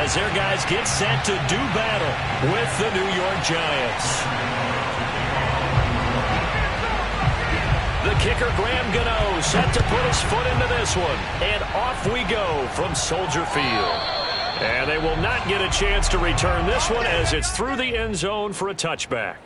as their guys get set to do battle with the New York Giants. The kicker, Graham Gano, set to put his foot into this one. And off we go from Soldier Field. And they will not get a chance to return this one as it's through the end zone for a touchback.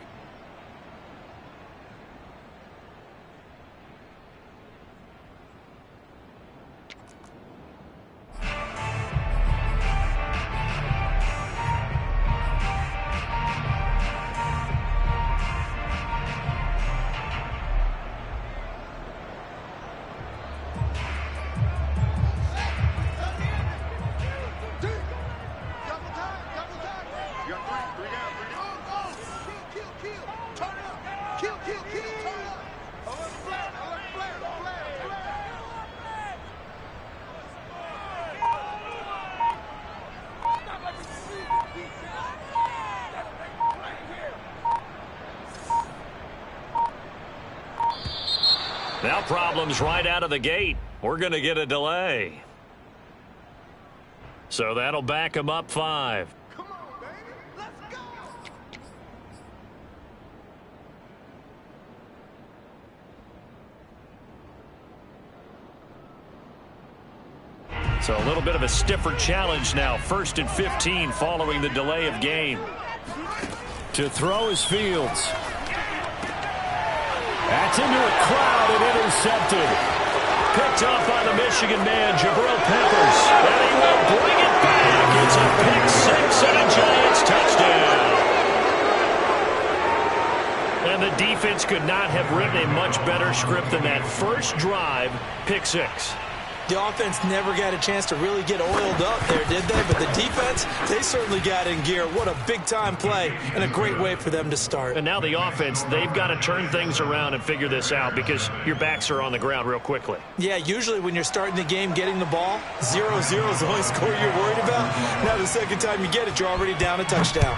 Now problems right out of the gate. We're going to get a delay. So that'll back him up 5. Come on, baby. Let's go. So a little bit of a stiffer challenge now. 1st and 15 following the delay of game. To throw is Fields. That's into a crowd and intercepted. Picked up by the Michigan man, Jabril Peppers. And he will bring it back. It's a pick 6 and a Giants touchdown. And the defense could not have written a much better script than that first drive, pick 6. The offense never got a chance to really get oiled up there, did they? But the defense, they certainly got in gear. What a big-time play and a great way for them to start. And now the offense, they've got to turn things around and figure this out because your backs are on the ground real quickly. Yeah, usually when you're starting the game getting the ball, 0-0 is the only score you're worried about. Now the second time you get it, you're already down a touchdown.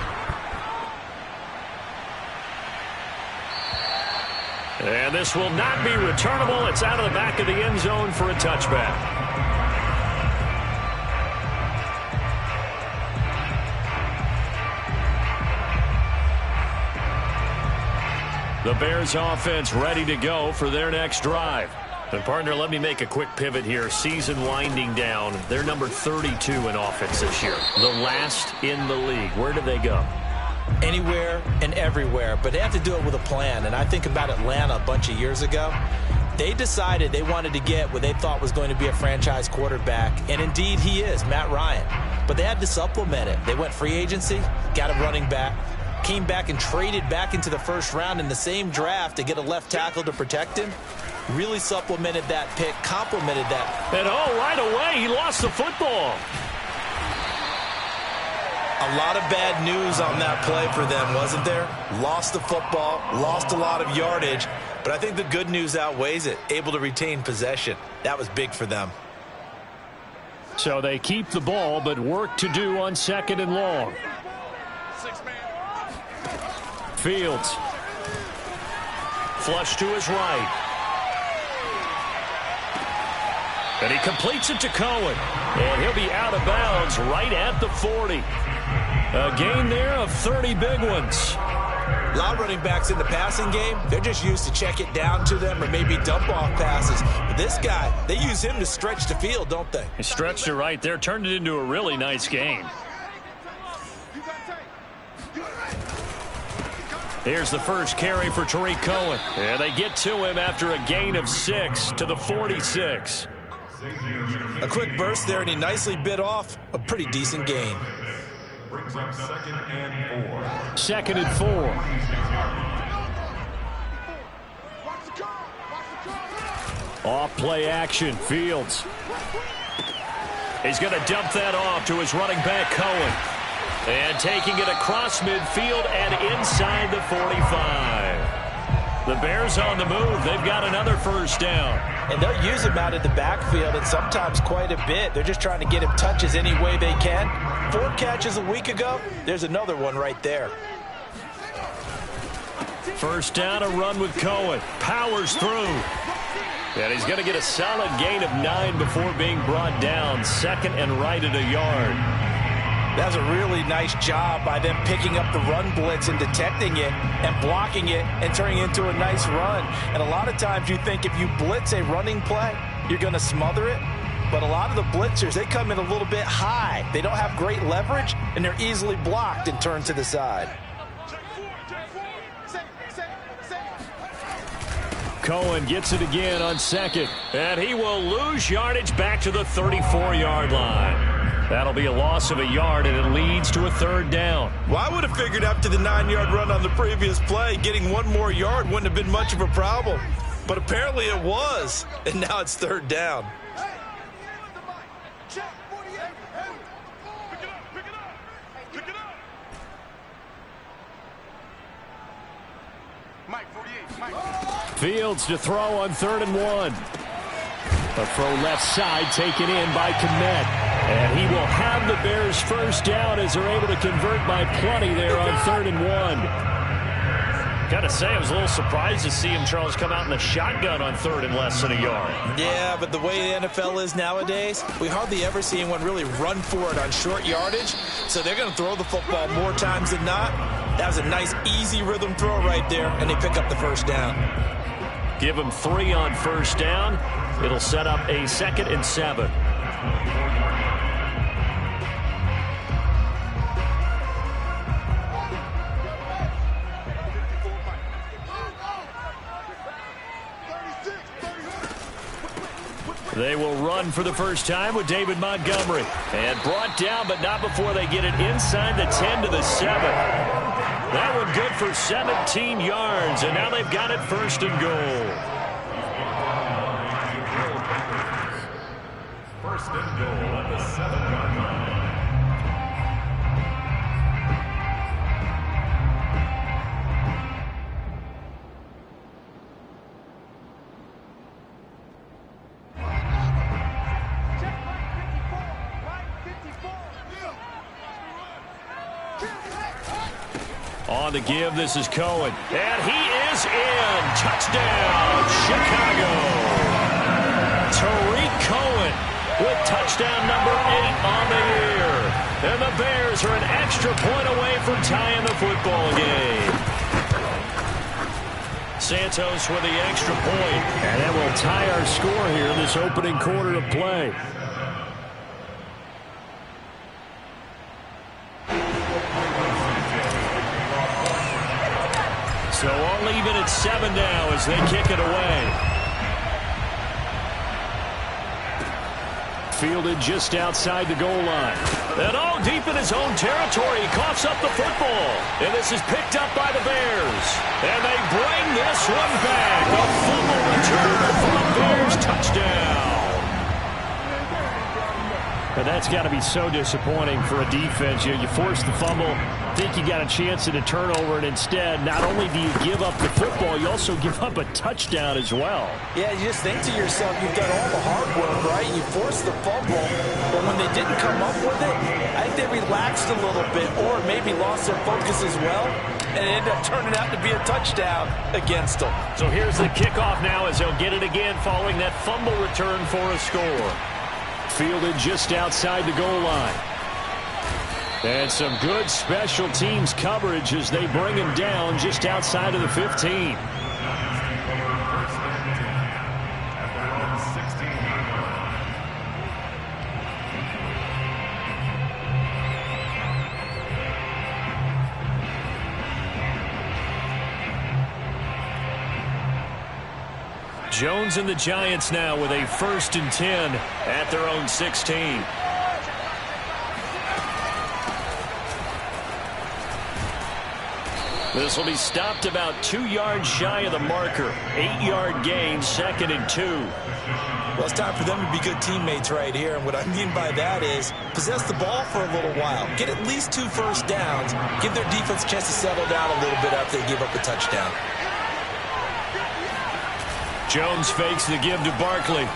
And this will not be returnable. It's out of the back of the end zone for a touchback. The Bears offense ready to go for their next drive. And partner, let me make a quick pivot here. Season winding down. They're number 32 in offense this year. The last in the league. Where did they go? Anywhere and everywhere, but they have to do it with a plan. And I think about Atlanta a bunch of years ago. They decided they wanted to get what they thought was going to be a franchise quarterback, and indeed he is, Matt Ryan. But they had to supplement it. They went free agency, got a running back, came back and traded back into the first round in the same draft to get a left tackle to protect him. Really supplemented that pick, complemented that. And right away, he lost the football. A lot of bad news on that play for them, wasn't there? Lost the football, lost a lot of yardage, but I think the good news outweighs it. Able to retain possession. That was big for them. So they keep the ball, but work to do on 2nd and long. Fields. Flush to his right. And he completes it to Cohen. And he'll be out of bounds right at the 40. A gain there of 30 big ones. A lot of running backs in the passing game, they're just used to check it down to them or maybe dump off passes. But this guy, they use him to stretch the field, don't they? He stretched it right there, turned it into a really nice game. Here's the first carry for Tariq Cohen. And they get to him after a gain of 6 to the 46. A quick burst there, and he nicely bit off a pretty decent gain. Brings up 2nd and 4. 2nd and 4. Off play action. Fields. He's going to dump that off to his running back, Cohen. And taking it across midfield and inside the 45. The Bears on the move. They've got another first down. And they'll use him out of the backfield, and sometimes quite a bit. They're just trying to get him touches any way they can. 4 catches a week ago. There's another one right there. First down, a run with Cohen. Powers through. And he's going to get a solid gain of 9 before being brought down. 2nd and right at a yard. That's a really nice job by them picking up the run blitz and detecting it and blocking it and turning it into a nice run. And a lot of times you think if you blitz a running play, you're going to smother it. But a lot of the blitzers, they come in a little bit high. They don't have great leverage, and they're easily blocked and turned to the side. Cohen gets it again on second, and he will lose yardage back to the 34-yard line. That'll be a loss of a yard, and it leads to a third down. Well, I would have figured after the 9-yard run on the previous play, getting one more yard wouldn't have been much of a problem. But apparently it was, and now it's third down. Fields to throw on 3rd and 1. A throw left side taken in by Kmet. And he will have the Bears first down as they're able to convert by plenty there on 3rd and 1. Got to say, I was a little surprised to see him, Charles, come out in the shotgun on 3rd and less than a yard. Yeah, but the way the NFL is nowadays, we hardly ever see anyone really run for it on short yardage. So they're going to throw the football more times than not. That was a nice, easy rhythm throw right there, and they pick up the first down. Give him 3 on first down. It'll set up a 2nd and 7. They will run for the first time with David Montgomery. And brought down, but not before they get it inside the 10 to the 7. That one good for 17 yards, and now they've got it 1st and goal. 1st and goal at the 7-yard line. On the give, this is Cohen. And he is in. Touchdown, Chicago. Tariq Cohen with touchdown number 8 on the year. And the Bears are an extra point away from tying the football game. Santos with the extra point. And that will tie our score here in this opening quarter of play. So all even at 7 now as they kick it away. Fielded just outside the goal line. And all deep in his own territory. He coughs up the football. And this is picked up by the Bears. And they bring this one back. A fumble return for the Bears touchdown. And that's got to be so disappointing for a defense. You force the fumble, think you got a chance at a turnover, and instead, not only do you give up the football, you also give up a touchdown as well. Yeah, you just think to yourself, you've done all the hard work, right? You forced the fumble, but when they didn't come up with it, I think they relaxed a little bit or maybe lost their focus as well, and it ended up turning out to be a touchdown against them. So here's the kickoff now as they'll get it again following that fumble return for a score. Fielded just outside the goal line. And some good special teams coverage as they bring him down just outside of the 15. Jones and the Giants now with a 1st and 10 at their own 16. This will be stopped about 2 yards shy of the marker. 8-yard gain, 2nd and 2. Well, it's time for them to be good teammates right here. And what I mean by that is possess the ball for a little while. Get at least 2 first downs. Give their defense a chance to settle down a little bit after they give up the touchdown. Jones fakes the give to Barkley.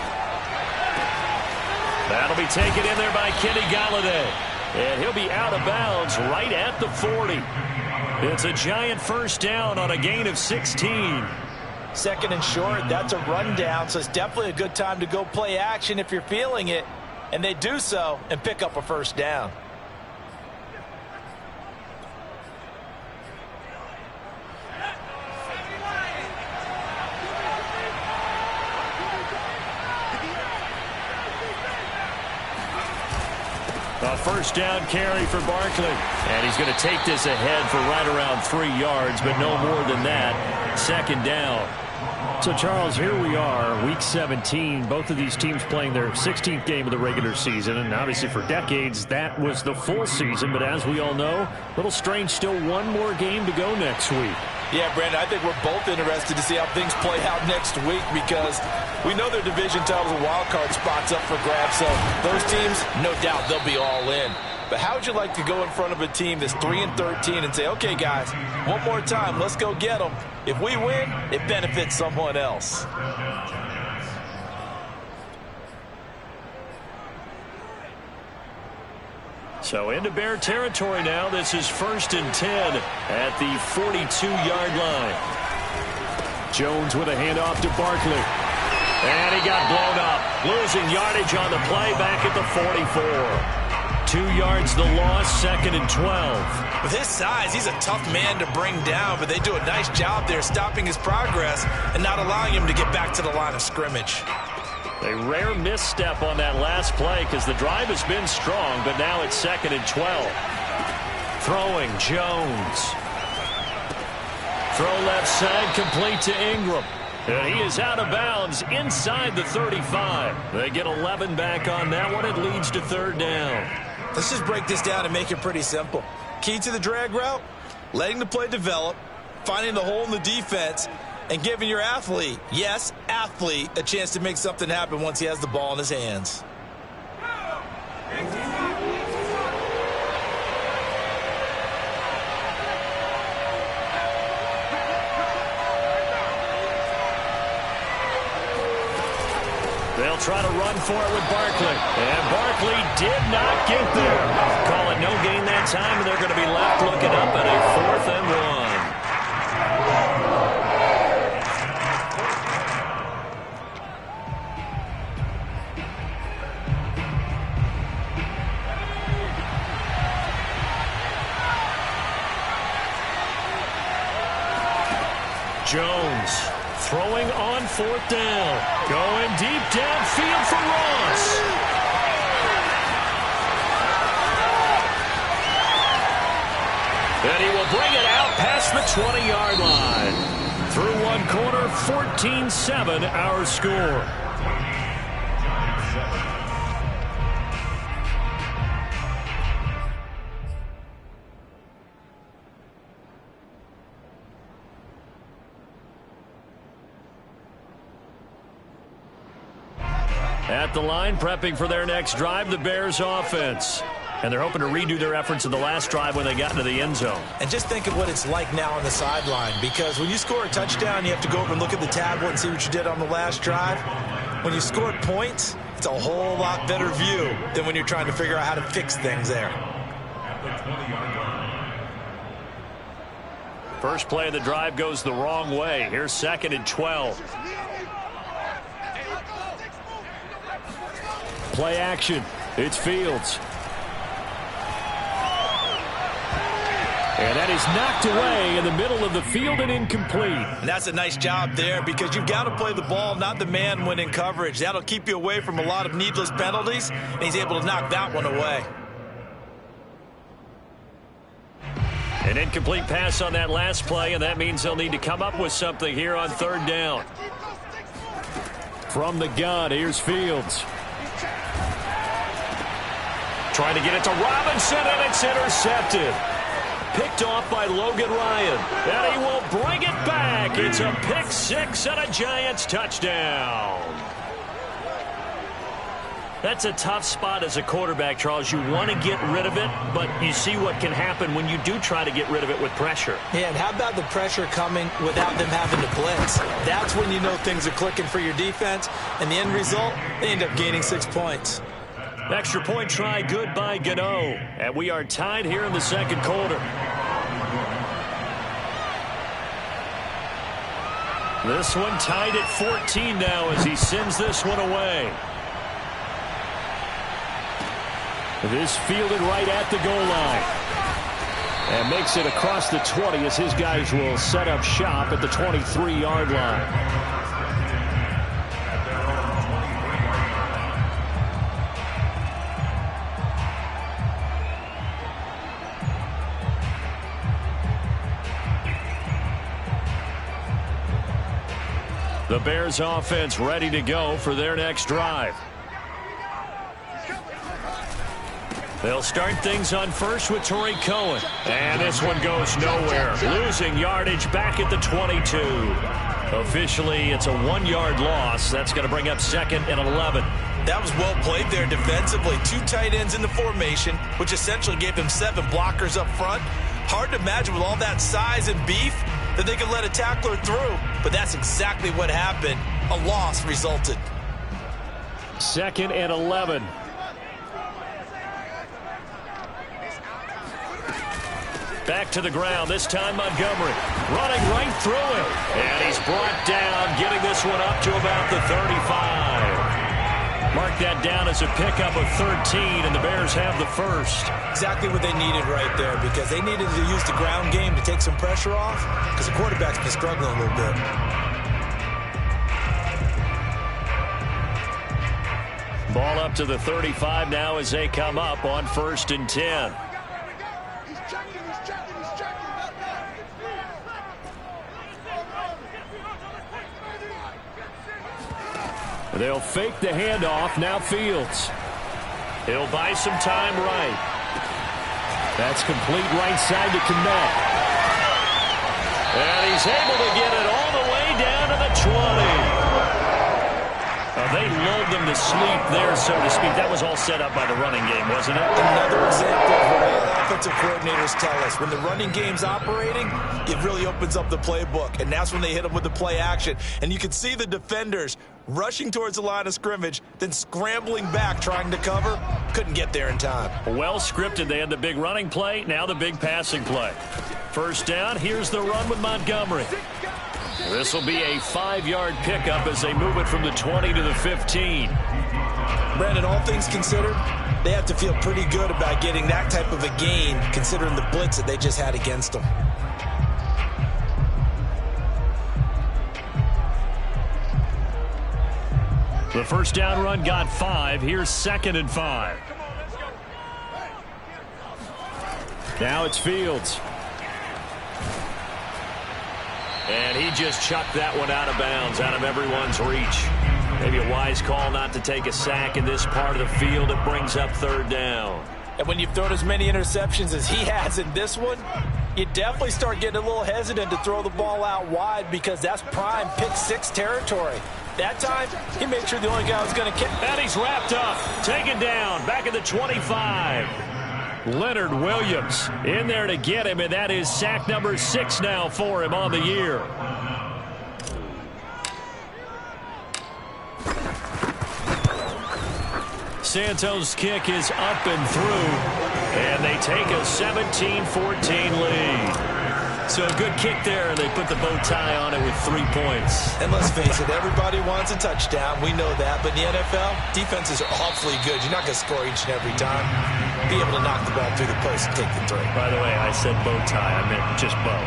That'll be taken in there by Kenny Golladay. And he'll be out of bounds right at the 40. It's a Giant first down on a gain of 16. 2nd and short, that's a rundown, so it's definitely a good time to go play action if you're feeling it. And they do so and pick up a first down. A first down carry for Barkley. And he's going to take this ahead for right around 3 yards, but no more than that. Second down. So, Charles, here we are, Week 17. Both of these teams playing their 16th game of the regular season. And obviously for decades, that was the full season. But as we all know, a little strange, still one more game to go next week. Yeah, Brandon, I think we're both interested to see how things play out next week because we know their division titles and wild card spots up for grabs. So those teams, no doubt, they'll be all in. But how would you like to go in front of a team that's 3-13 and say, okay, guys, one more time, let's go get them. If we win, it benefits someone else. So into Bear territory now. This is 1st and 10 at the 42-yard line. Jones with a handoff to Barkley. And he got blown up. Losing yardage on the play back at the 44. 2 yards the loss, 2nd and 12. With his size, he's a tough man to bring down, but they do a nice job there stopping his progress and not allowing him to get back to the line of scrimmage. A rare misstep on that last play because the drive has been strong, but now it's 2nd and 12. Throwing, Jones. Throw left side, complete to Ingram. And he is out of bounds inside the 35. They get 11 back on that one. It leads to 3rd down. Let's just break this down and make it pretty simple. Key to the drag route, letting the play develop, finding the hole in the defense, and giving your athlete, yes, athlete, a chance to make something happen once he has the ball in his hands. They'll try to run for it with Barkley. And Barkley did not get there. Call it no gain that time, and they're going to be left looking up at a 4th and 1. Jones throwing on 4th down. Going deep downfield for Ross. And he will bring it out past the 20-yard line. Through one quarter, 14-7 our score. At the line, prepping for their next drive, the Bears offense. And they're hoping to redo their efforts in the last drive when they got into the end zone. And just think of what it's like now on the sideline, because when you score a touchdown, you have to go over and look at the tablet and see what you did on the last drive. When you scored points, it's a whole lot better view than when you're trying to figure out how to fix things there. First play of the drive goes the wrong way. Here's 2nd and 12. Play action. It's Fields. And that is knocked away in the middle of the field and incomplete. And that's a nice job there because you've got to play the ball, not the man when in coverage. That'll keep you away from a lot of needless penalties, and he's able to knock that one away. An incomplete pass on that last play, and that means they'll need to come up with something here on 3rd down. From the gun, here's Fields. Trying to get it to Robinson, and it's intercepted. Picked off by Logan Ryan. And he will bring it back. It's a pick 6 and a Giants touchdown. That's a tough spot as a quarterback, Charles. You want to get rid of it, but you see what can happen when you do try to get rid of it with pressure. Yeah, and how about the pressure coming without them having to blitz? That's when you know things are clicking for your defense, and the end result, they end up gaining 6 points. Extra point try good by Gano. And we are tied here in the 2nd quarter. This one tied at 14 now as he sends this one away. This fielded right at the goal line. And makes it across the 20 as his guys will set up shop at the 23-yard line. The Bears offense ready to go for their next drive. They'll start things on first with Tarik Cohen. And this one goes nowhere. Losing yardage back at the 22. Officially, it's a 1-yard loss. That's going to bring up 2nd and 11. That was well played there defensively. 2 tight ends in the formation, which essentially gave them 7 blockers up front. Hard to imagine with all that size and beef that they could let a tackler through. But that's exactly what happened. A loss resulted. 2nd and 11. Back to the ground, this time Montgomery. Running right through him. And he's brought down, getting this one up to about the 35. Mark that down as a pickup of 13, and the Bears have the first. Exactly what they needed right there, because they needed to use the ground game to take some pressure off, because the quarterback's been struggling a little bit. Ball up to the 35 now as they come up on 1st and 10. They'll fake the handoff. Now Fields. He'll buy some time right. That's complete right side to Kmet. And he's able to get it all the way down to the 20. They lulled them to sleep there, so to speak. That was all set up by the running game, wasn't it? Another example of what all offensive coordinators tell us. When the running game's operating, it really opens up the playbook. And that's when they hit them with the play action. And you can see the defenders rushing towards the line of scrimmage, then scrambling back trying to cover. Couldn't get there in time. Well scripted. They had the big running play, now the big passing play. First down, here's the run with Montgomery. This will be a 5-yard pickup as they move it from the 20 to the 15. Brandon, all things considered, they have to feel pretty good about getting that type of a gain, considering the blitz that they just had against them. The first down run got 5. Here's 2nd and 5. Now it's Fields. And he just chucked that one out of bounds, out of everyone's reach. Maybe a wise call not to take a sack in this part of the field. It brings up 3rd down. And when you've thrown as many interceptions as he has in this one, you definitely start getting a little hesitant to throw the ball out wide, because that's prime pick-6 territory. That time, he made sure the only guy was going to kick. And he's wrapped up, taken down, back at the 25. Leonard Williams in there to get him, and that is sack number 6 now for him on the year. Santos' kick is up and through, and they take a 17-14 lead. So a good kick there, and they put the bow tie on it with 3 points. And let's face it, everybody wants a touchdown. We know that. But in the NFL, defenses are awfully good. You're not going to score each and every time. Be able to knock the ball through the post and take the 3. By the way, I said bow tie. I meant just bow.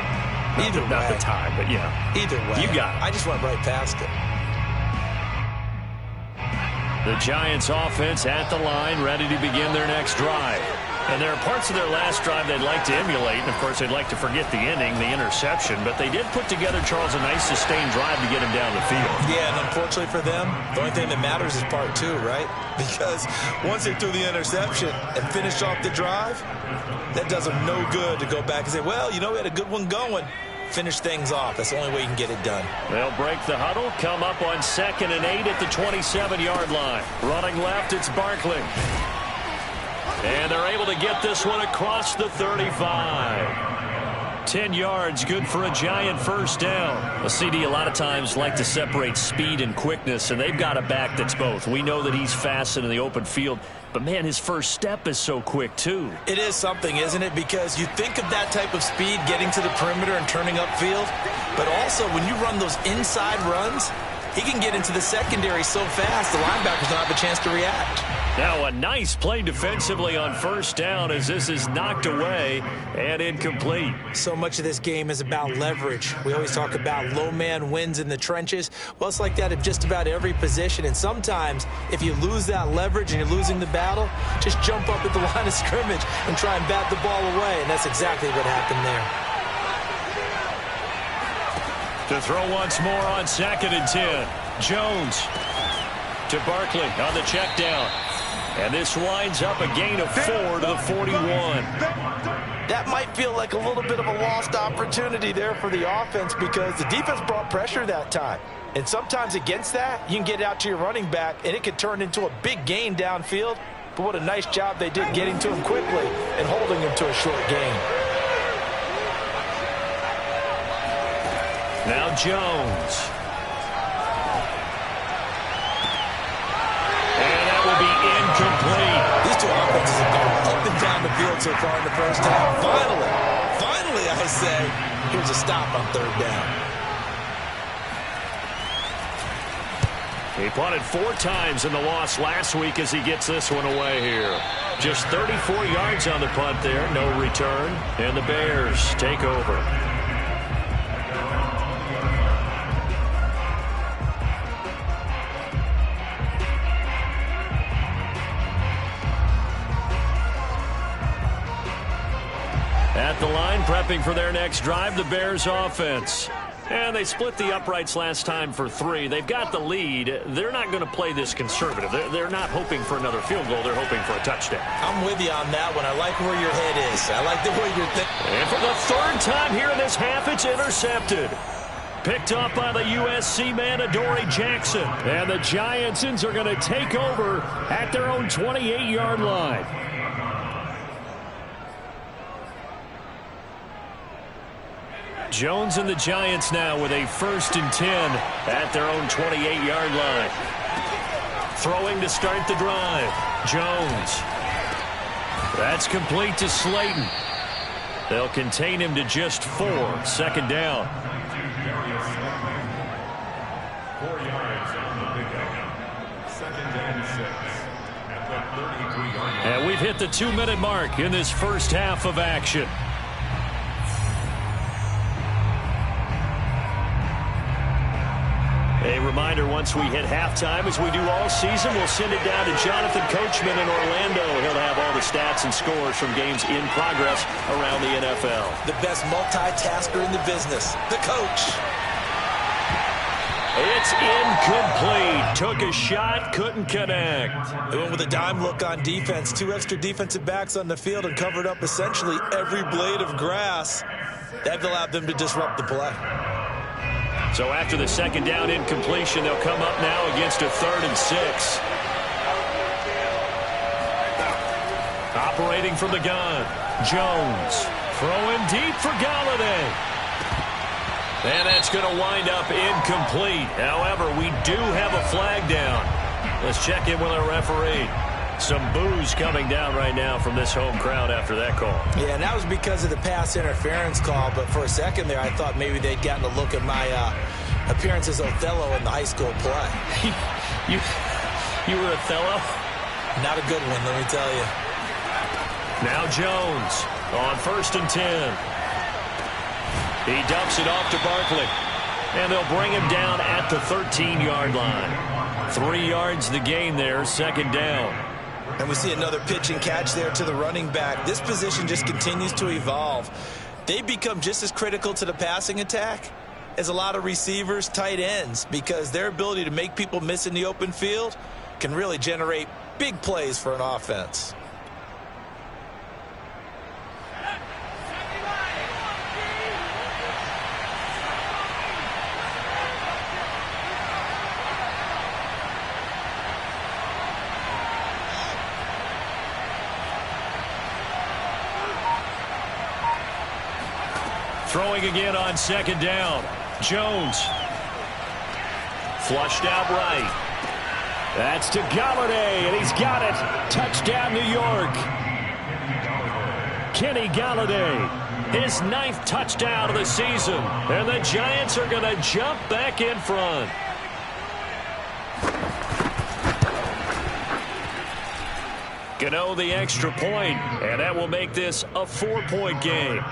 Either way. Not the tie, but yeah. Either way. You got it. I just went right past it. The Giants offense at the line, ready to begin their next drive. And there are parts of their last drive they'd like to emulate, and of course they'd like to forget the inning, the interception, but they did put together, Charles, a nice sustained drive to get him down the field. Yeah, and unfortunately for them, the only thing that matters is part 2, right? Because once they threw the interception and finished off the drive, that does them no good to go back and say, well, you know, we had a good one going. Finish things off. That's the only way you can get it done. They'll break the huddle, come up on 2nd and 8 at the 27-yard line. Running left, it's Barkley. And they're able to get this one across the 35. 10 yards, good for a Giant first down. A CD a lot of times like to separate speed and quickness, and they've got a back that's both. We know that he's fast in the open field, but man, his first step is so quick too. It is something, isn't it? Because you think of that type of speed getting to the perimeter and turning upfield, but also when you run those inside runs, he can get into the secondary so fast the linebackers don't have a chance to react. Now a nice play defensively on first down as this is knocked away and incomplete. So much of this game is about leverage. We always talk about low man wins in the trenches. Well, it's like that in just about every position. And sometimes if you lose that leverage and you're losing the battle, just jump up at the line of scrimmage and try and bat the ball away. And that's exactly what happened there. To throw once more on 2nd and 10. Jones to Barkley on the check down. And this winds up a gain of 4 to the 41. That might feel like a little bit of a lost opportunity there for the offense because the defense brought pressure that time. And sometimes against that, you can get out to your running back, and it could turn into a big gain downfield. But what a nice job they did getting to him quickly and holding him to a short gain. Now Jones. And that will be incomplete. These two offenses have gone up and down the field so far in the first half. Finally, I say, here's a stop on 3rd down. He punted 4 times in the loss last week as he gets this one away here. Just 34 yards on the punt there, no return, and the Bears take over. At the line, prepping for their next drive, the Bears offense. And they split the uprights last time for 3. They've got the lead. They're not going to play this conservative. They're not hoping for another field goal. They're hoping for a touchdown. I'm with you on that one. I like where your head is. I like the way you're thinking. And for the 3rd time here in this half, it's intercepted. Picked up by the USC man, Adoree Jackson. And the Giantsons are going to take over at their own 28-yard line. Jones and the Giants now with a 1st and 10 at their own 28-yard line. Throwing to start the drive. Jones. That's complete to Slayton. They'll contain him to just 4. 2nd down. 4 yards on the pickup. 2nd and 6 at the 33-yard line. And we've hit the 2-minute mark in this first half of action. A reminder, once we hit halftime, as we do all season, we'll send it down to Jonathan Coachman in Orlando. He'll have all the stats and scores from games in progress around the NFL. The best multitasker in the business, the coach. It's incomplete. Took a shot, couldn't connect. They went with a dime look on defense. 2 extra defensive backs on the field and covered up essentially every blade of grass. That allowed them to disrupt the play. So after the 2nd down incompletion, they'll come up now against a 3rd and 6. Operating from the gun, Jones. Throwing deep for Galladay. And that's going to wind up incomplete. However, we do have a flag down. Let's check in with our referee. Some boos coming down right now from this home crowd after that call. Yeah, and that was because of the pass interference call. But for a second there, I thought maybe they'd gotten a look at my appearance as Othello in the high school play. You were Othello? Not a good one, let me tell you. Now Jones on 1st and 10. He dumps it off to Barkley. And they'll bring him down at the 13-yard line. 3 yards the gain there, 2nd down. And we see another pitch and catch there to the running back. This position just continues to evolve. They become just as critical to the passing attack as a lot of receivers, tight ends, because their ability to make people miss in the open field can really generate big plays for an offense. Throwing again on 2nd down. Jones. Flushed out right. That's to Galladay, and he's got it. Touchdown, New York. Kenny Galladay, his 9th touchdown of the season. And the Giants are going to jump back in front. Gano the extra point, and that will make this a 4-point game.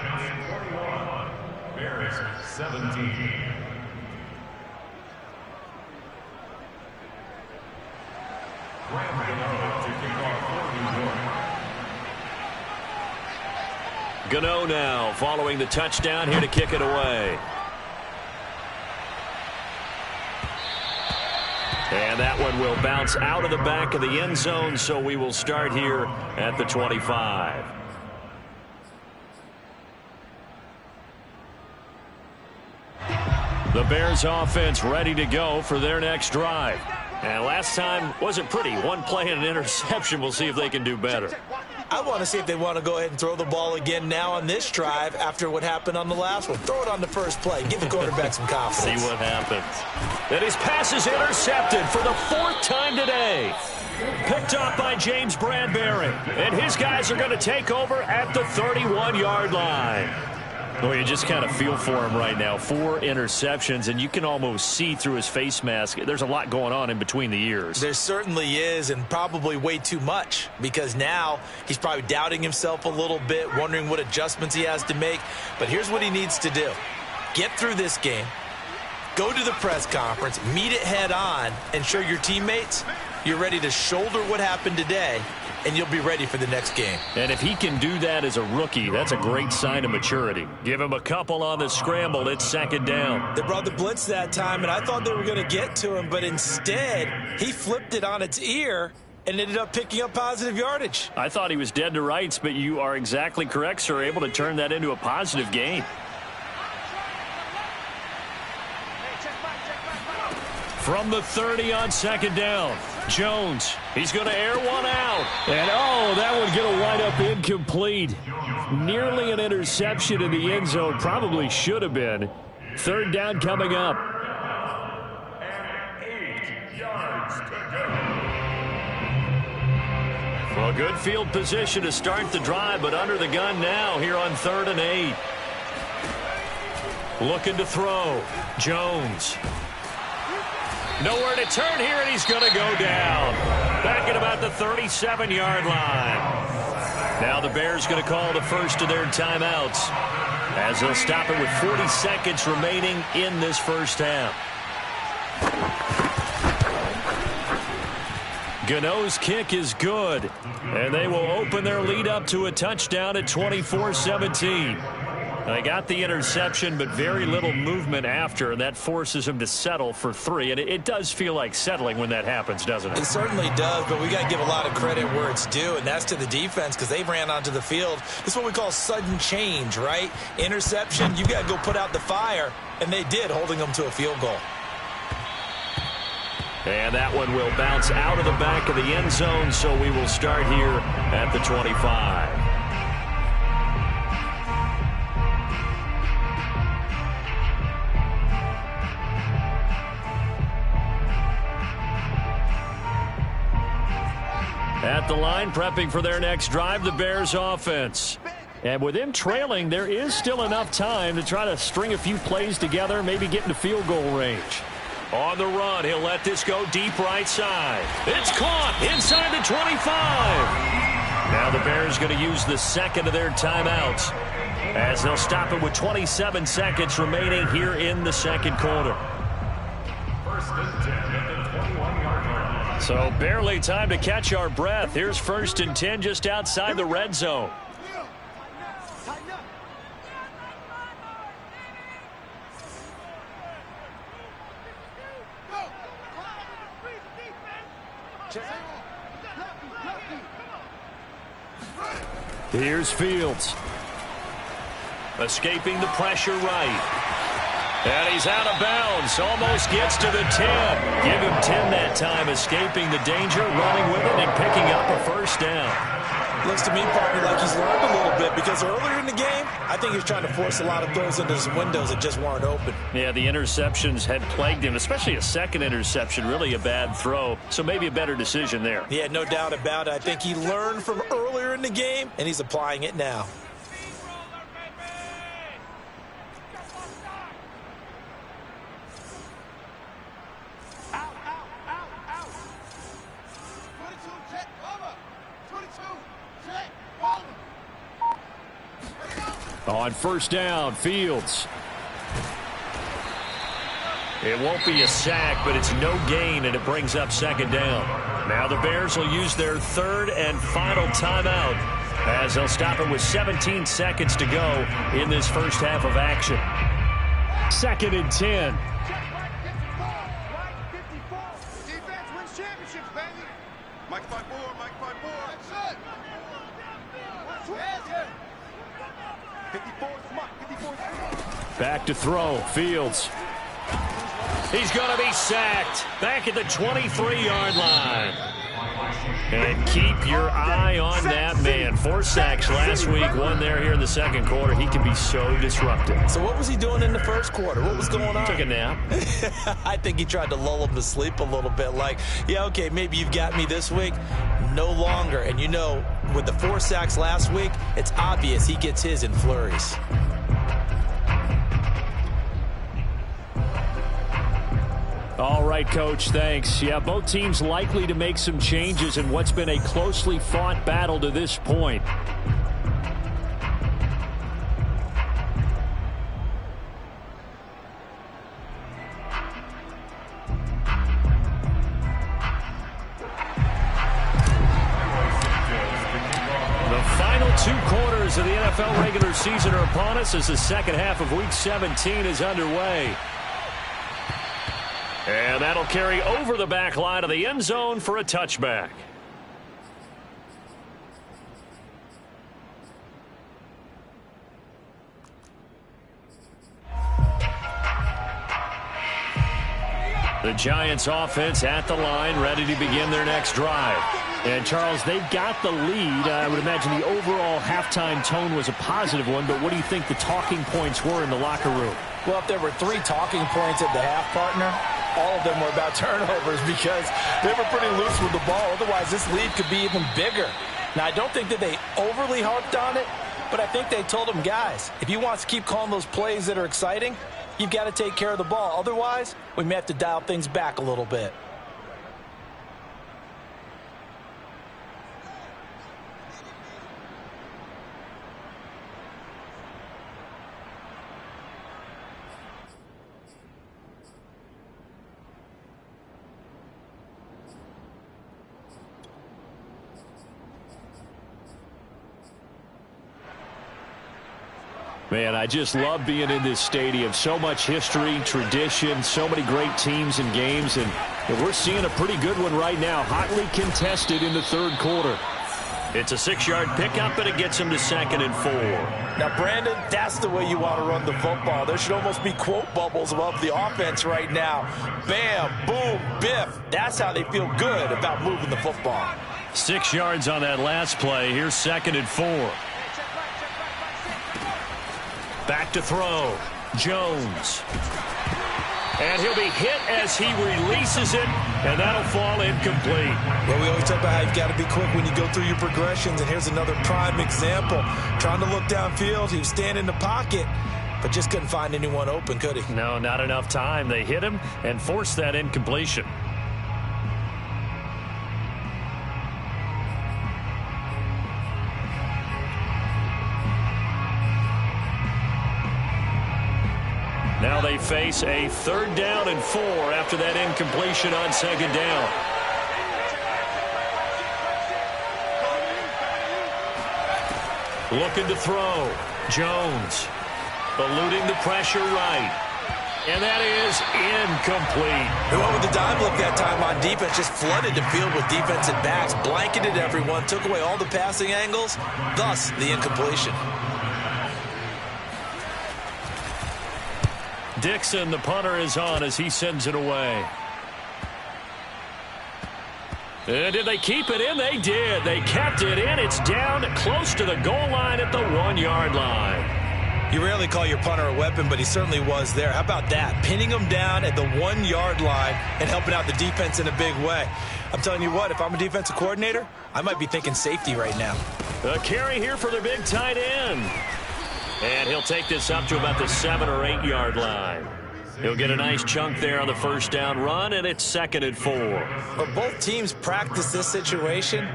17. Graham Gano to kick off for New York. Gano now following the touchdown here to kick it away. And that one will bounce out of the back of the end zone, so we will start here at the 25. The Bears offense ready to go for their next drive. And last time wasn't pretty. One play and an interception. We'll see if they can do better. I want to see if they want to go ahead and throw the ball again now on this drive after what happened on the last one. Throw it on the first play. Give the quarterback some confidence. See what happens. And his pass is intercepted for the 4th time today. Picked up by James Bradbury. And his guys are going to take over at the 31-yard line. Well, you just kind of feel for him right now. 4 interceptions, and you can almost see through his face mask. There's a lot going on in between the ears. There certainly is, and probably way too much, because now he's probably doubting himself a little bit, wondering what adjustments he has to make. But here's what he needs to do. Get through this game, go to the press conference, meet it head on, and show your teammates you're ready to shoulder what happened today, and you'll be ready for the next game. And if he can do that as a rookie, that's a great sign of maturity. Give him a couple on the scramble. It's 2nd down. They brought the blitz that time, and I thought they were going to get to him, but instead he flipped it on its ear and ended up picking up positive yardage. I thought he was dead to rights, but you are exactly correct, sir. Able to turn that into a positive gain. From the 30 on 2nd down. Jones, he's going to air one out. And, that would get a wind up incomplete. Nearly an interception in the end zone. Probably should have been. 3rd down coming up. And 8 yards to go. Well, good field position to start the drive, but under the gun now here on 3rd and 8. Looking to throw. Jones. Nowhere to turn here, and he's going to go down. Back at about the 37-yard line. Now the Bears going to call the first of their timeouts as they'll stop it with 40 seconds remaining in this first half. Gano's kick is good, and they will open their lead up to a touchdown at 24-17. They got the interception, but very little movement after, and that forces him to settle for 3. And it does feel like settling when that happens, doesn't it? It certainly does, but we got to give a lot of credit where it's due, and that's to the defense because they ran onto the field. This is what we call sudden change, right? Interception, you got to go put out the fire, and they did, holding them to a field goal. And that one will bounce out of the back of the end zone, so we will start here at the 25. At the line, prepping for their next drive, the Bears offense. And with them trailing, there is still enough time to try to string a few plays together, maybe get into field goal range. On the run, he'll let this go deep right side. It's caught inside the 25. Now the Bears going to use the 2nd of their timeouts as they'll stop it with 27 seconds remaining here in the 2nd quarter. 1st and 10 at the 21-yard line. So barely time to catch our breath. Here's 1st and 10 just outside the red zone. Here's Fields. Escaping the pressure right. And he's out of bounds. Almost gets to the 10. Give him 10 that time, escaping the danger, running with it, and picking up a 1st down. Looks to me, partner, like he's learned a little bit because earlier in the game, I think he was trying to force a lot of throws into some windows that just weren't open. Yeah, the interceptions had plagued him, especially a 2nd interception, really a bad throw. So maybe a better decision there. Yeah, no doubt about it. I think he learned from earlier in the game, and he's applying it now. On 1st down, Fields. It won't be a sack, but it's no gain, and it brings up 2nd down. Now the Bears will use their 3rd and final timeout as they'll stop it with 17 seconds to go in this first half of action. 2nd and 10. Back to throw. Fields. He's going to be sacked. Back at the 23-yard line. And keep your eye on that man. 4 sacks last week, 1 there here in the second quarter. He can be so disruptive. So what was he doing in the first quarter? What was going on? Took a nap. I think he tried to lull him to sleep a little bit. Like, yeah, okay, maybe you've got me this week. No longer. And you know, with the 4 sacks last week, it's obvious he gets his in flurries. All right, Coach, thanks. Yeah, both teams likely to make some changes in what's been a closely fought battle to this point. The final 2 quarters of the NFL regular season are upon us as the second half of Week 17 is underway. And that'll carry over the back line of the end zone for a touchback. The Giants offense at the line, ready to begin their next drive. And, Charles, they've got the lead. I would imagine the overall halftime tone was a positive one, but what do you think the talking points were in the locker room? Well, if there were 3 talking points at the half, partner, all of them were about turnovers because they were pretty loose with the ball. Otherwise, this lead could be even bigger. Now, I don't think that they overly harped on it, but I think they told them, guys, if you want to keep calling those plays that are exciting, you've got to take care of the ball. Otherwise, we may have to dial things back a little bit. Man, I just love being in this stadium. So much history, tradition, so many great teams and games, and we're seeing a pretty good one right now. Hotly contested in the third quarter. It's a 6-yard pickup, and it gets him to 2nd and 4. Now, Brandon, that's the way you want to run the football. There should almost be quote bubbles above the offense right now. Bam, boom, biff. That's how they feel good about moving the football. 6 yards on that last play. Here's 2nd and 4. Back to throw. Jones. And he'll be hit as he releases it, and that'll fall incomplete. Well, we always talk about how you've got to be quick when you go through your progressions, and here's another prime example. Trying to look downfield, he was standing in the pocket, but just couldn't find anyone open, could he? No, not enough time. They hit him and forced that incompletion. Now they face a 3rd down and 4 after that incompletion on 2nd down. Looking to throw. Jones eluding the pressure right. And that is incomplete. They went with the dime look that time on defense. Just flooded the field with defensive backs. Blanketed everyone. Took away all the passing angles. Thus, the incompletion. Dixon, the punter, is on as he sends it away. And did they keep it in? They did. They kept it in. It's down close to the goal line at the 1-yard line. You rarely call your punter a weapon, but he certainly was there. How about that? Pinning him down at the 1-yard line and helping out the defense in a big way. I'm telling you what, if I'm a defensive coordinator, I might be thinking safety right now. A carry here for the big tight end. And he'll take this up to about the 7- or 8-yard line. He'll get a nice chunk there on the 1st down run, and it's 2nd and 4. But both teams practice this situation,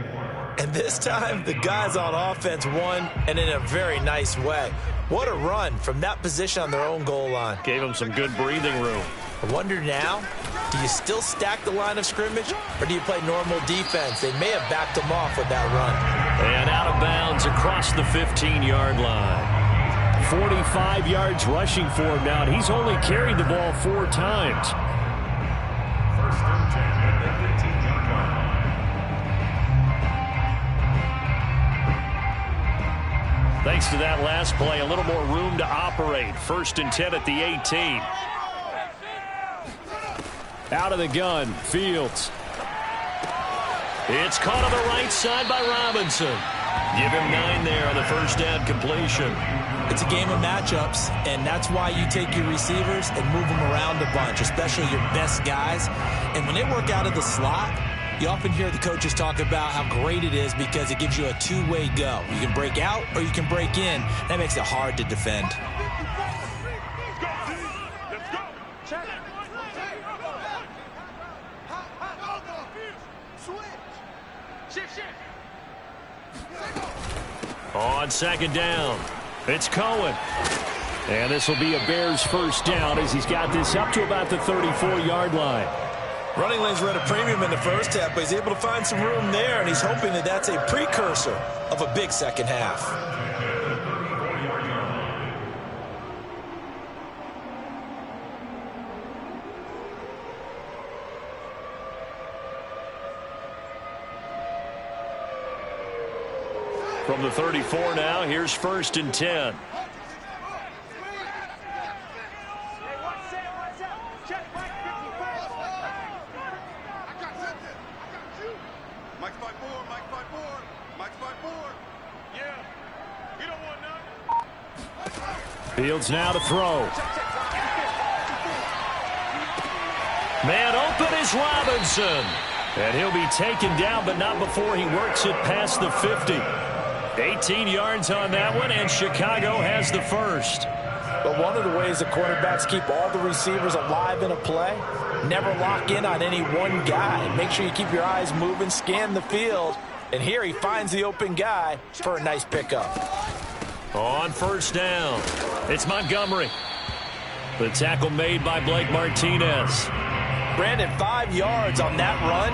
and this time the guys on offense won, and in a very nice way. What a run from that position on their own goal line. Gave them some good breathing room. I wonder now, do you still stack the line of scrimmage, or do you play normal defense? They may have backed them off with that run. And out of bounds across the 15-yard line. 45 yards rushing for him now, and he's only carried the ball 4 times. 1st and 10 at the 15-yard line. Thanks to that last play, a little more room to operate. 1st and 10 at the 18. Out of the gun, Fields. It's caught on the right side by Robinson. Give him 9 there on the first down completion. It's a game of matchups, and that's why you take your receivers and move them around a bunch, especially your best guys. And when they work out of the slot, you often hear the coaches talk about how great it is because it gives you a two-way go. You can break out or you can break in. That makes it hard to defend. On 2nd down, it's Cohen. And this will be a Bears first down as he's got this up to about the 34-yard line. Running lanes were at a premium in the first half, but he's able to find some room there, and he's hoping that that's a precursor of a big second half. From the 34 now, here's 1st and 10. Fields now to throw. Man open is Robinson. And he'll be taken down, but not before he works it past the 50. 18 yards on that one, and Chicago has the first. But one of the ways the quarterbacks keep all the receivers alive in a play, never lock in on any one guy. Make sure you keep your eyes moving, scan the field. And here he finds the open guy for a nice pickup. On 1st down, it's Montgomery. The tackle made by Blake Martinez. Brandon, 5 yards on that run.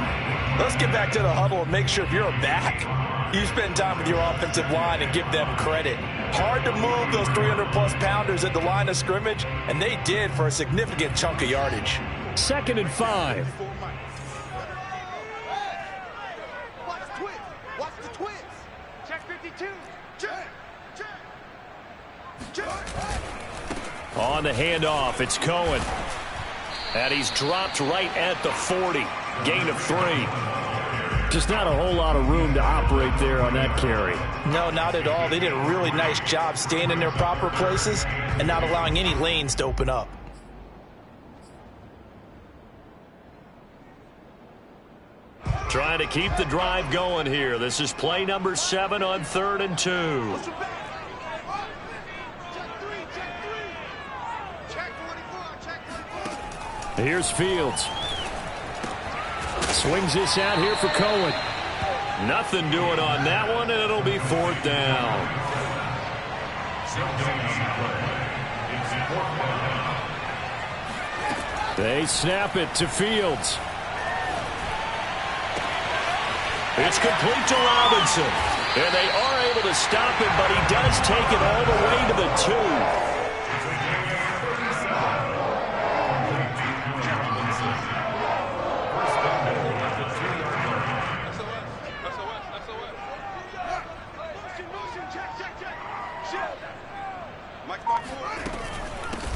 Let's get back to the huddle and make sure if you're a back, you spend time with your offensive line and give them credit. Hard to move those 300-plus pounders at the line of scrimmage, and they did for a significant chunk of yardage. 2nd and 5. Watch the twist. Watch the twist. Check 52. Check. On the handoff, it's Cohen. And he's dropped right at the 40. Gain of 3. Just not a whole lot of room to operate there on that carry. No, not at all. They did a really nice job staying in their proper places and not allowing any lanes to open up. Trying to keep the drive going here. This is play number 7 on 3rd and 2. Here's Fields. Swings this out here for Cohen. Nothing doing on that one, and it'll be 4th down. They snap it to Fields. It's complete to Robinson. And they are able to stop him, but he does take it all the way to the 2.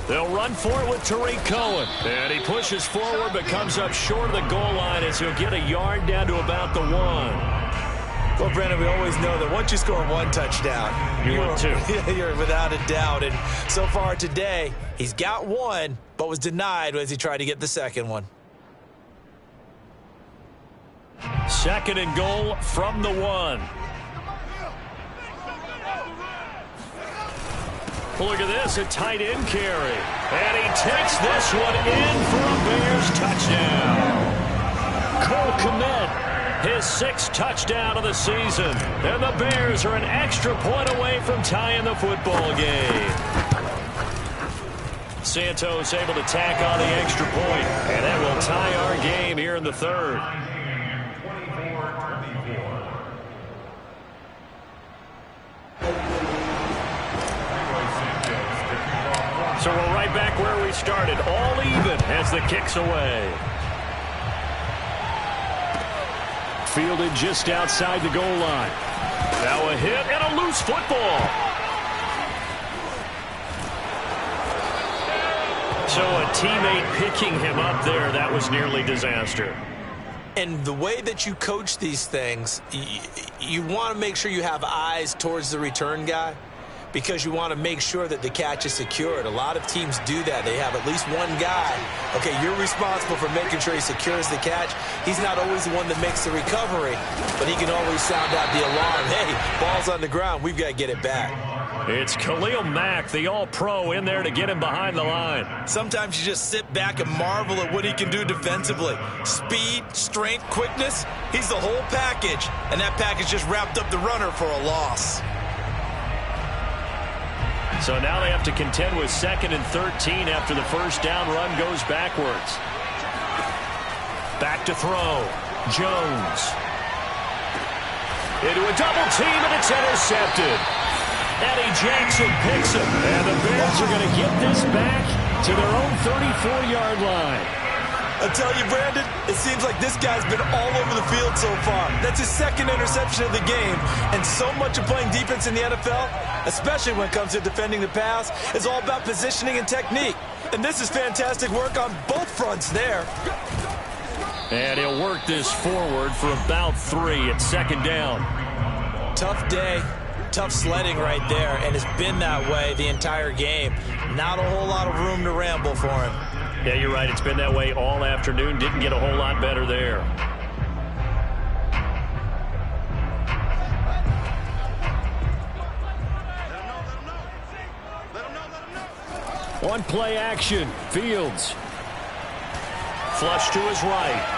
They'll run for it with Tariq Cohen. And he pushes forward but comes up short of the goal line as he'll get a yard down to about the 1. Well, Brandon, we always know that once you score 1 touchdown, you're 2. You're without a doubt. And so far today, he's got 1, but was denied as he tried to get the second one. 2nd and goal from the 1. Look at this, a tight end carry. And he takes this one in for a Bears touchdown. Cole Kmet, his 6th touchdown of the season. And the Bears are an extra point away from tying the football game. Santos able to tack on the extra point. And that will tie our game here in the 3rd. So we're right back where we started, all even as the kick's away. Fielded just outside the goal line. Now a hit and a loose football. teammate picking him up there, that was nearly disaster. And the way that you coach these things, you want to make sure you have eyes towards the return guy because you want to make sure that the catch is secured. A lot of teams do that. They have at least one guy. Okay, you're responsible for making sure he secures the catch. He's not always the one that makes the recovery, but he can always sound out the alarm. Hey, ball's on the ground. We've got to get it back. It's Khalil Mack, the all-pro, in there to get him behind the line. Sometimes you just sit back and marvel at what he can do defensively. Speed, strength, quickness, he's the whole package. And that package just wrapped up the runner for a loss. So now they have to contend with 2nd and 13 after the first down run goes backwards. Back to throw. Jones. Into a double team, and it's intercepted. Eddie Jackson picks him, and the Bears are going to get this back to their own 34-yard line. I tell you, Brandon, it seems like this guy's been all over the field so far. That's his 2nd interception of the game, and so much of playing defense in the NFL, especially when it comes to defending the pass, is all about positioning and technique. And this is fantastic work on both fronts there. And he'll work this forward for about 3 at 2nd down. Tough day. Tough sledding right there, and it's been that way the entire game. Not a whole lot of room to ramble for him. Yeah, you're right. It's been that way all afternoon. Didn't get a whole lot better there. On play action, Fields. Flush to his right.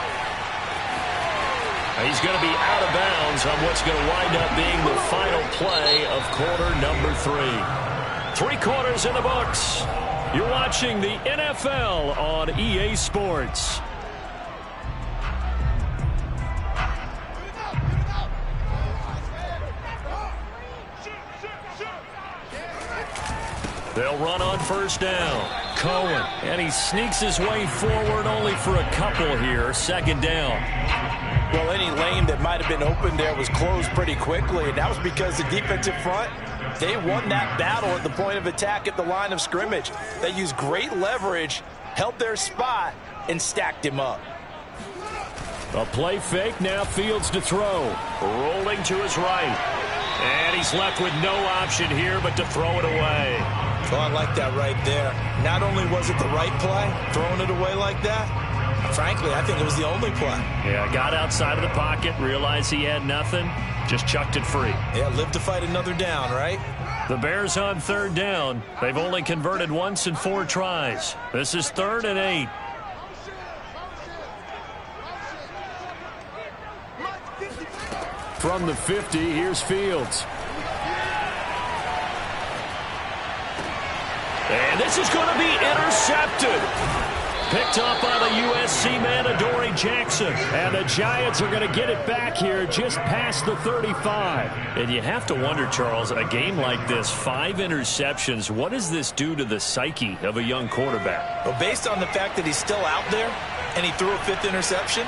He's going to be out of bounds on what's going to wind up being the final play of quarter number 3. 3 quarters in the books. You're watching the NFL on EA Sports. They'll run on first down. Cohen, and he sneaks his way forward only for a couple here. 2nd down. Well, any lane that might have been open there was closed pretty quickly, and that was because the defensive front, they won that battle at the point of attack at the line of scrimmage. They used great leverage, held their spot, and stacked him up. A play fake, now Fields to throw. Rolling to his right. And he's left with no option here but to throw it away. Oh, I like that right there. Not only was it the right play, throwing it away like that, frankly, I think it was the only play. Yeah, got outside of the pocket, realized he had nothing, just chucked it free. Yeah, live to fight another down, right? The Bears on 3rd down. They've only converted once in 4 tries. This is 3rd and 8. From the 50, here's Fields. And this is going to be intercepted. Picked up by the USC man, Adoree Jackson. And the Giants are going to get it back here just past the 35. And you have to wonder, Charles, a game like this, 5 interceptions, what does this do to the psyche of a young quarterback? Well, based on the fact that he's still out there and he threw a 5th interception,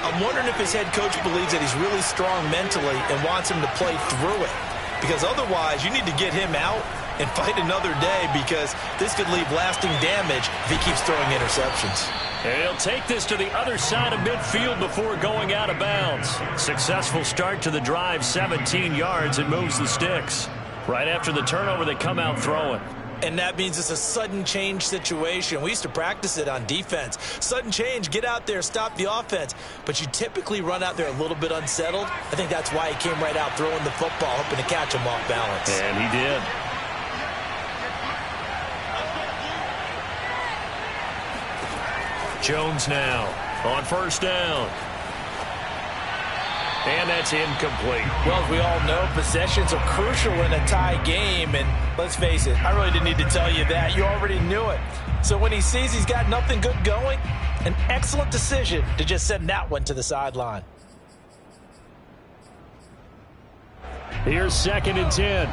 I'm wondering if his head coach believes that he's really strong mentally and wants him to play through it. Because otherwise, you need to get him out and fight another day, because this could leave lasting damage if he keeps throwing interceptions. And he'll take this to the other side of midfield before going out of bounds. Successful start to the drive, 17 yards, and moves the sticks. Right after the turnover, they come out throwing. And that means it's a sudden change situation. We used to practice it on defense. Sudden change, get out there, stop the offense. But you typically run out there a little bit unsettled. I think that's why he came right out throwing the football, hoping to catch him off balance. And he did. Jones now on first down. And that's incomplete. Well, as we all know, possessions are crucial in a tie game. And let's face it, I really didn't need to tell you that. You already knew it. So when he sees he's got nothing good going, an excellent decision to just send that one to the sideline. Here's 2nd and 10.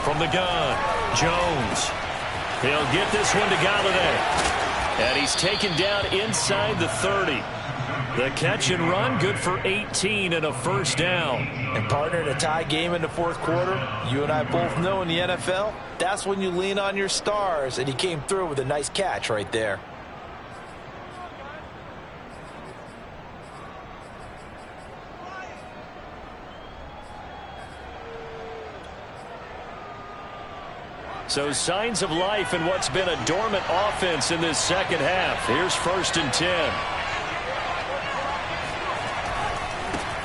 From the gun, Jones. He'll get this one to Galladay. And he's taken down inside the 30. The catch and run, good for 18 and a first down. And partner, in a tie game in the fourth quarter, you and I both know in the NFL, that's when you lean on your stars, and he came through with a nice catch right there. So signs of life in what's been a dormant offense in this second half. Here's 1st and 10.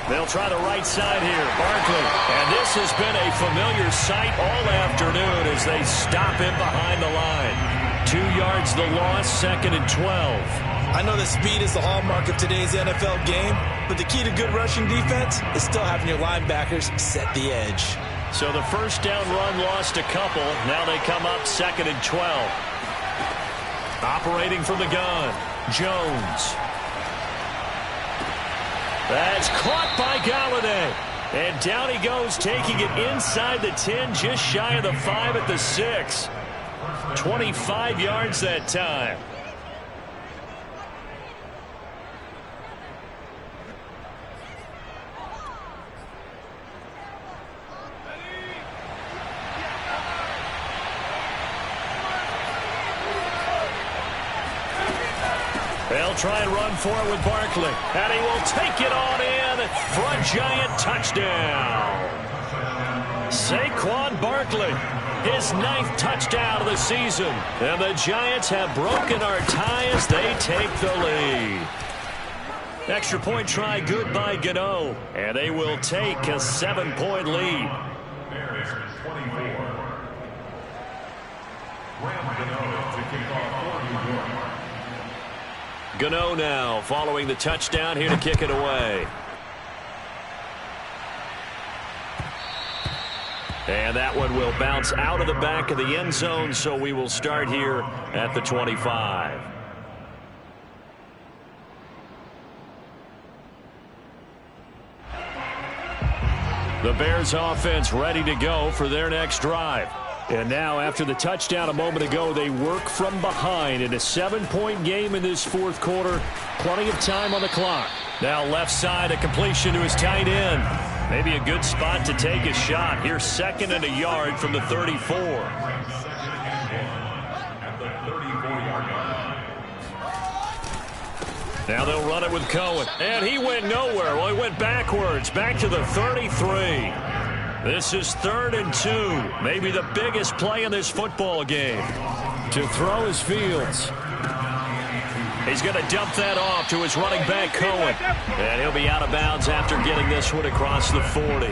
They'll try the right side here. Barkley. And this has been a familiar sight all afternoon as they stop him behind the line. 2 yards the loss, 2nd and 12. I know that speed is the hallmark of today's NFL game, but the key to good rushing defense is still having your linebackers set the edge. So the first down run lost a couple. Now they come up 2nd and 12. Operating from the gun, Jones. That's caught by Galladay. And down he goes, taking it inside the 10, just shy of the 5 at the 6. 25 yards that time. They'll try and run for it with Barkley. And he will take it on in for a Giant touchdown. Saquon Barkley, his 9th touchdown of the season. And the Giants have broken our tie as they take the lead. Extra point try good by Gano. And they will take a 7-point lead. Bears 24. Graham Gano to kick off for New York. Gano now following the touchdown, here to kick it away. And that one will bounce out of the back of the end zone, so we will start here at the 25. The Bears offense ready to go for their next drive. And now, after the touchdown a moment ago, they work from behind in a 7-point game in this fourth quarter. Plenty of time on the clock. Now left side, a completion to his tight end. Maybe a good spot to take a shot. Here's 2nd and a yard from the 34. Now they'll run it with Cohen. And he went nowhere. Well, he went backwards, back to the 33. This is 3rd and 2. Maybe the biggest play in this football game. To throw is Fields. He's going to dump that off to his running back, Cohen. And he'll be out of bounds after getting this one across the 40.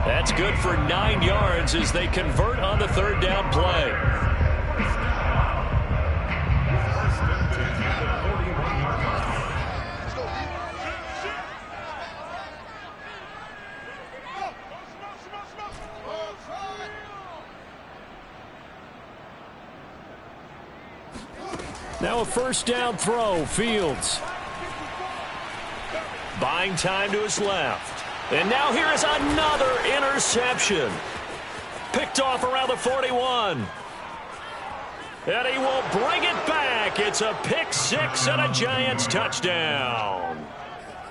That's good for 9 yards as they convert on the 3rd down play. Now a 1st down throw, Fields. Buying time to his left. And now here is another interception. Picked off around the 41. And he will bring it back. It's a pick 6 and a Giants touchdown.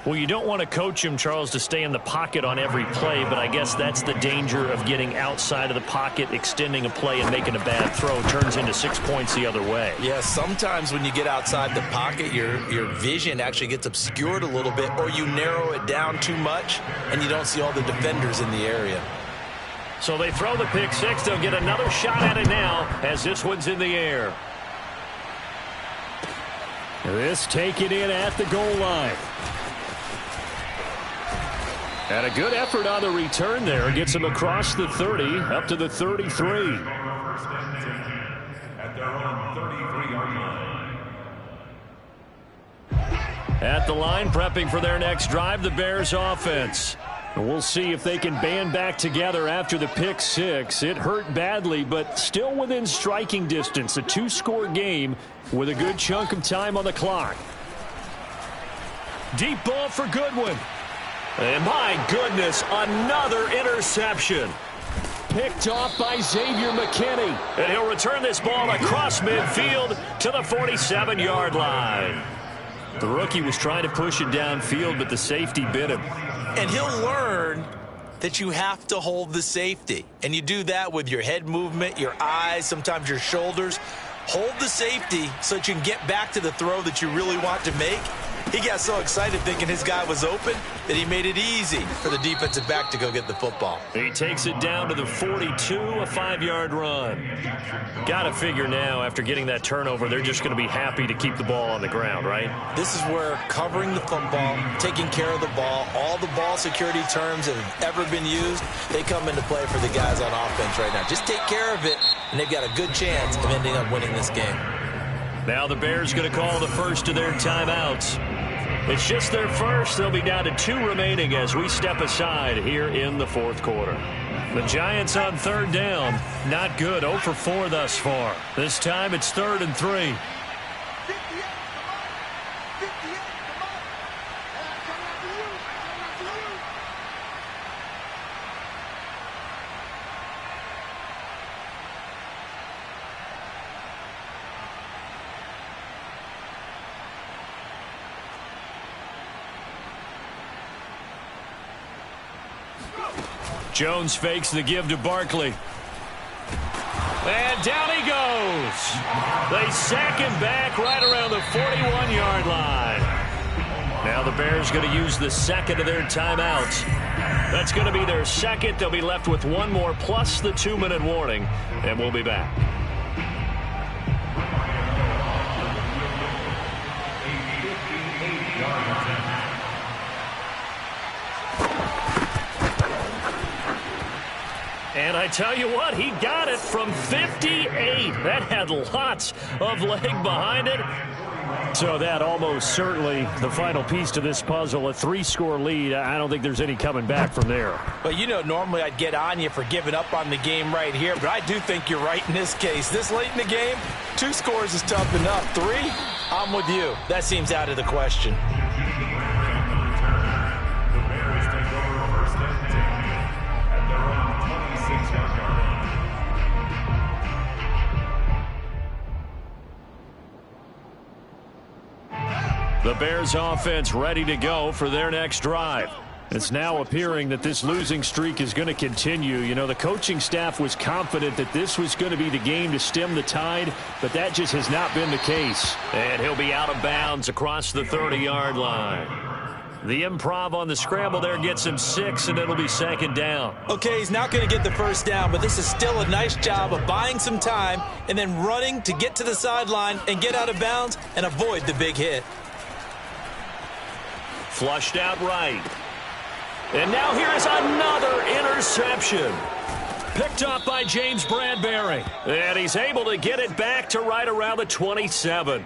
Well, you don't want to coach him, Charles, to stay in the pocket on every play, but I guess that's the danger of getting outside of the pocket, extending a play, and making a bad throw. Turns into 6 points the other way. Yeah, sometimes when you get outside the pocket, your vision actually gets obscured a little bit, or you narrow it down too much, and you don't see all the defenders in the area. So they throw the pick 6. They'll get another shot at it now as this one's in the air. This taken in at the goal line. And a good effort on the return there. Gets him across the 30, up to the 33. At the line, prepping for their next drive, the Bears offense. And we'll see if they can band back together after the pick 6. It hurt badly, but still within striking distance. A 2-score game with a good chunk of time on the clock. Deep ball for Goodwin. And my goodness, another interception. Picked off by Xavier McKinney. And he'll return this ball across midfield to the 47-yard line. The rookie was trying to push it downfield, but the safety bit him. And he'll learn that you have to hold the safety. And you do that with your head movement, your eyes, sometimes your shoulders. Hold the safety so that you can get back to the throw that you really want to make. He got so excited thinking his guy was open that he made it easy for the defensive back to go get the football. He takes it down to the 42, a 5-yard run. Got to figure now, after getting that turnover, they're just going to be happy to keep the ball on the ground, right? This is where covering the football, taking care of the ball, all the ball security terms that have ever been used, they come into play for the guys on offense right now. Just take care of it, and they've got a good chance of ending up winning this game. Now the Bears going to call the first of their timeouts. It's just their first. They'll be down to 2 remaining as we step aside here in the fourth quarter. The Giants on third down. Not good. 0 for 4 thus far. This time it's 3rd and 3. Jones fakes the give to Barkley. And down he goes. They sack him back right around the 41-yard line. Now the Bears going to use the second of their timeouts. That's going to be their second. They'll be left with 1 more plus the 2-minute warning. And we'll be back. And I tell you what, he got it from 58. That had lots of leg behind it. So that almost certainly the final piece to this puzzle, a 3-score lead. I don't think there's any coming back from there. But, you know, normally I'd get on you for giving up on the game right here, but I do think you're right in this case. This late in the game, 2 scores is tough enough. 3, I'm with you. That seems out of the question. The Bears offense ready to go for their next drive. It's now appearing that this losing streak is going to continue. You know, the coaching staff was confident that this was going to be the game to stem the tide, but that just has not been the case. And he'll be out of bounds across the 30-yard line. The improv on the scramble there gets him 6, and it'll be 2nd down. Okay, he's not going to get the first down, but this is still a nice job of buying some time and then running to get to the sideline and get out of bounds and avoid the big hit. Flushed out right. And now here is another interception. Picked up by James Bradbury. And he's able to get it back to right around the 27.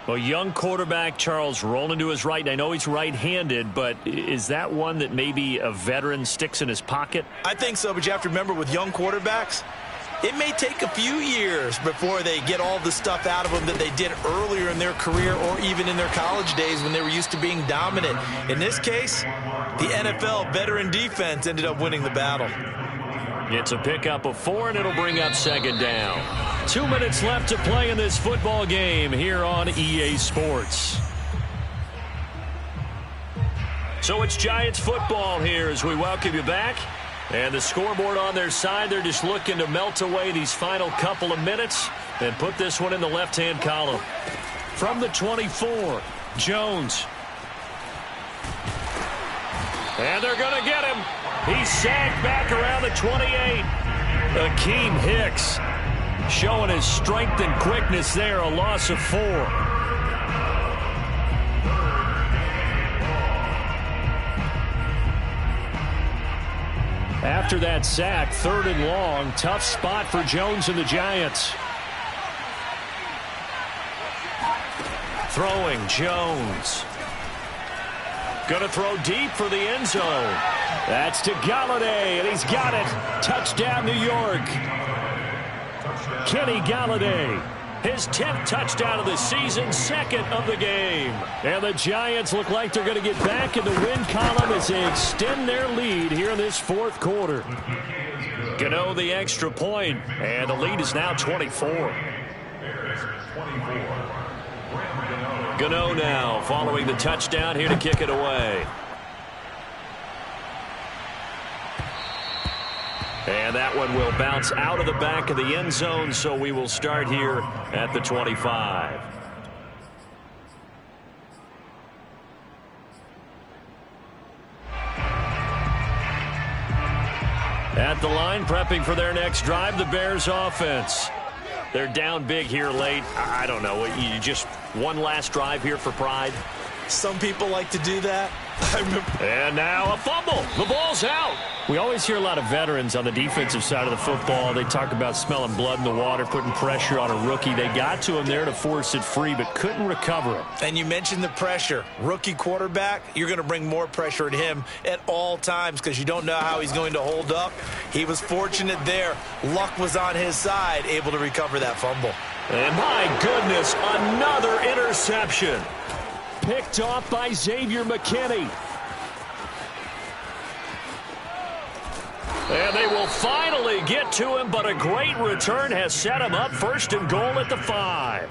A young quarterback, Charles, rolling to his right. I know he's right-handed, but is that one that maybe a veteran sticks in his pocket? I think so, but you have to remember with young quarterbacks, it may take a few years before they get all the stuff out of them that they did earlier in their career or even in their college days when they were used to being dominant. In this case, the NFL veteran defense ended up winning the battle. It's a pickup of 4, and it'll bring up 2nd down. 2 minutes left to play in this football game here on EA Sports. So it's Giants football here as we welcome you back. And the scoreboard on their side, they're just looking to melt away these final couple of minutes and put this one in the left-hand column. From the 24, Jones. And they're going to get him. He's sacked back around the 28. Akeem Hicks showing his strength and quickness there, a loss of 4. After that sack, 3rd and long, tough spot for Jones and the Giants. Throwing, Jones. Going to throw deep for the end zone. That's to Golladay, and he's got it. Touchdown, New York. Kenny Golladay, his 10th touchdown of the season, 2nd of the game. And the Giants look like they're going to get back in the win column as they extend their lead here in this 4th quarter. Gano the extra point, and the lead is now 24. Bears 24, Graham Gano. Gano now following the touchdown here to kick it away. And that one will bounce out of the back of the end zone, so we will start here at the 25. At the line, prepping for their next drive, the Bears offense. They're down big here late. I don't know. You just one last drive here for pride? Some people like to do that. And now a fumble. The ball's out. We always hear a lot of veterans on the defensive side of the football. They talk about smelling blood in the water, putting pressure on a rookie. They got to him there to force it free, but couldn't recover it. And you mentioned the pressure. Rookie quarterback, you're going to bring more pressure at him at all times because you don't know how he's going to hold up. He was fortunate there. Luck was on his side, able to recover that fumble. And my goodness, another interception. Picked off by Xavier McKinney. And they will finally get to him, but a great return has set him up first and goal at the 5.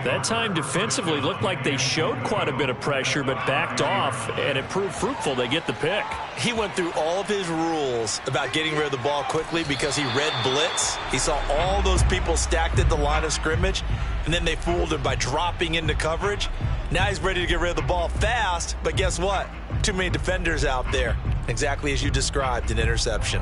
That time defensively looked like they showed quite a bit of pressure, but backed off, and it proved fruitful. They get the pick. He went through all of his rules about getting rid of the ball quickly because he read blitz. He saw all those people stacked at the line of scrimmage, and then they fooled him by dropping into coverage. Now he's ready to get rid of the ball fast, but guess what? Too many defenders out there. Exactly as you described, an interception.